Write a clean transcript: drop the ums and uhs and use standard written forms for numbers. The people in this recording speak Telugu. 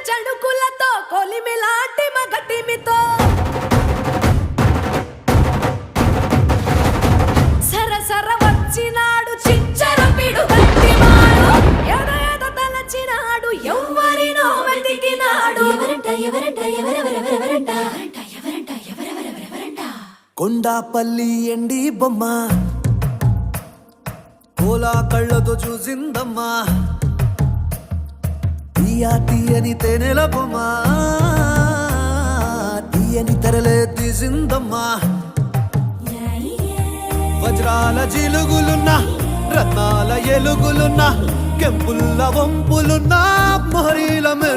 చణుకులతో కొలిమిలాంటి మగటిమితో సరసర వచ్చినాడు చిచ్చర పిడు గట్టివాడు ఎద తలచినాడు ఎవ్వరినో వెతికినాడు కొండాపల్లి ఎండి బొమ్మ కోలా కళ్ళతో చూసిందమ్మా తీయని తేనెల బొమ్మ తీయని తెరలే తీసిందమ్మా వజ్రాల జిలుగులున్నా రత్నాల ఎలుగులున్నా కెంపుల్ల వంపులున్నా మొహరీల మెరు